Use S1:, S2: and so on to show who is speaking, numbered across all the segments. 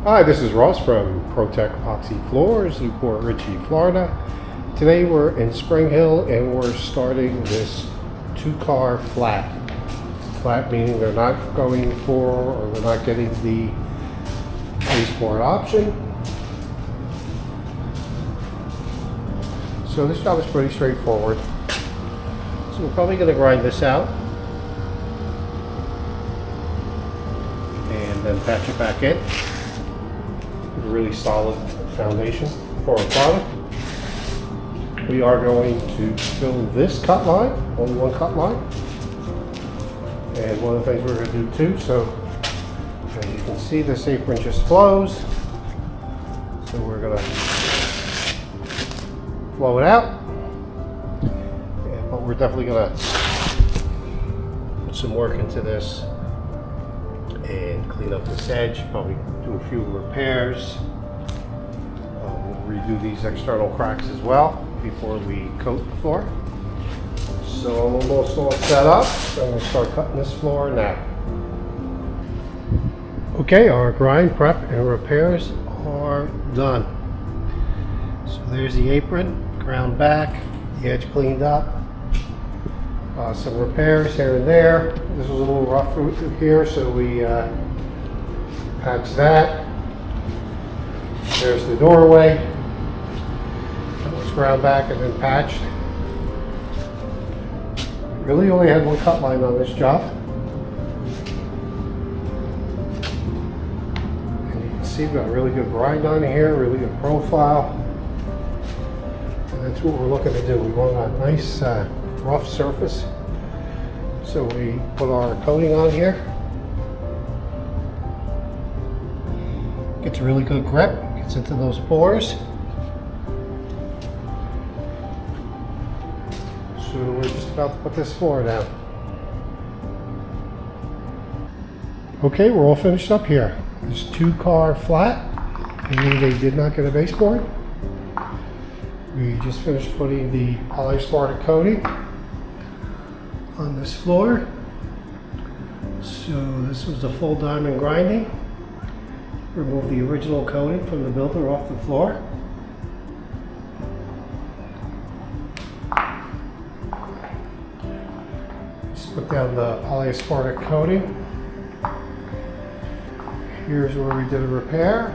S1: Hi, this is Ross from ProTech Epoxy Floors, Newport Richey, Florida. Today we're in Spring Hill and we're starting this two-car flat. Flat meaning they're not going for or they're not getting the baseboard option. So this job is pretty straightforward. So we're probably going to grind this out and then patch it back in. A really solid foundation for our product. We are going to fill this cut line, only one cut line. And one of the things we're going to do too, so as you can see, this apron just flows. So we're going to flow it out. But we're definitely going to put some work into this and clean up this edge, probably do a few repairs. We'll redo these external cracks as well before we coat the floor. So I'm almost all set up. So I'm going to start cutting this floor now. Okay, our grind, prep, and repairs are done. So there's the apron, ground back, the edge cleaned up. Some repairs here and there. This was a little rough through here, so we patched that. There's the doorway. That was ground back and then patched. Really only had one cut line on this job. And you can see we've got a really good grind on here, really good profile. And that's what we're looking to do. We want a nice rough surface. So we put our coating on here. Gets a really good grip, gets into those pores. So we're just about to put this floor down. Okay, we're all finished up here. This two-car flat, meaning they did not get a baseboard. We just finished putting the polyaspartic coating on this floor. So this was the full diamond grinding. Remove the original coating from the builder off the floor. Just put down the polyaspartic coating. Here's where we did a repair.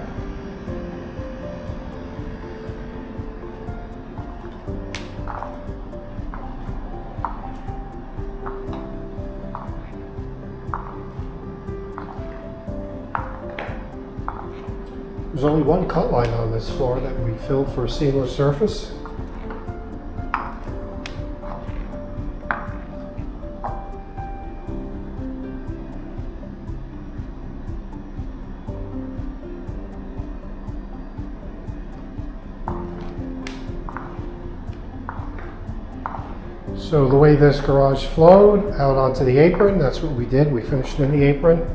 S1: There's only one cut line on this floor that we filled for a seamless surface. So the way this garage flowed out onto the apron, that's what we did. We finished in the apron.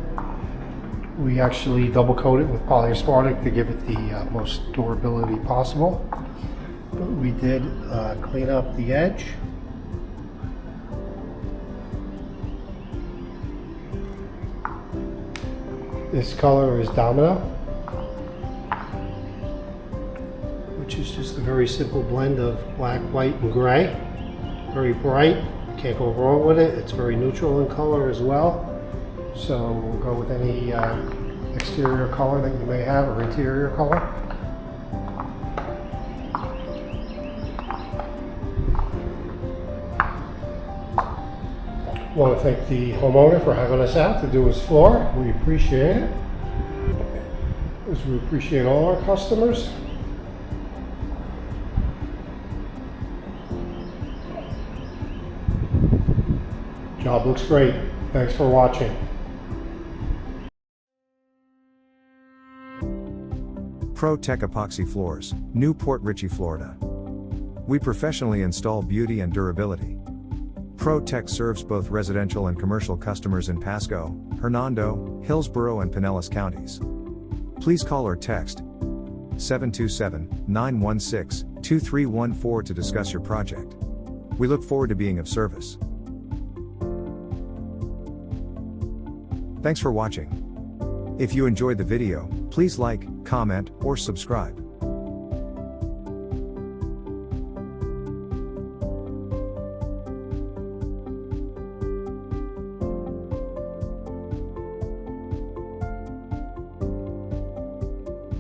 S1: We actually double coat it with polyaspartic to give it the most durability possible. But we did clean up the edge. This color is Domino, which is just a very simple blend of black, white, and gray. Very bright, can't go wrong with it. It's very neutral in color as well. So we'll go with any exterior color that you may have or interior color. I want to thank the homeowner for having us out to do his floor. We appreciate it. As we appreciate all our customers. Job looks great. Thanks for watching.
S2: ProTech Epoxy Floors, Newport Richey, Florida. We professionally install beauty and durability. ProTech serves both residential and commercial customers in Pasco, Hernando, Hillsborough, and Pinellas counties. Please call or text 727-916-2314 to discuss your project. We look forward to being of service. Thanks for watching. If you enjoyed the video, please like, comment, or subscribe.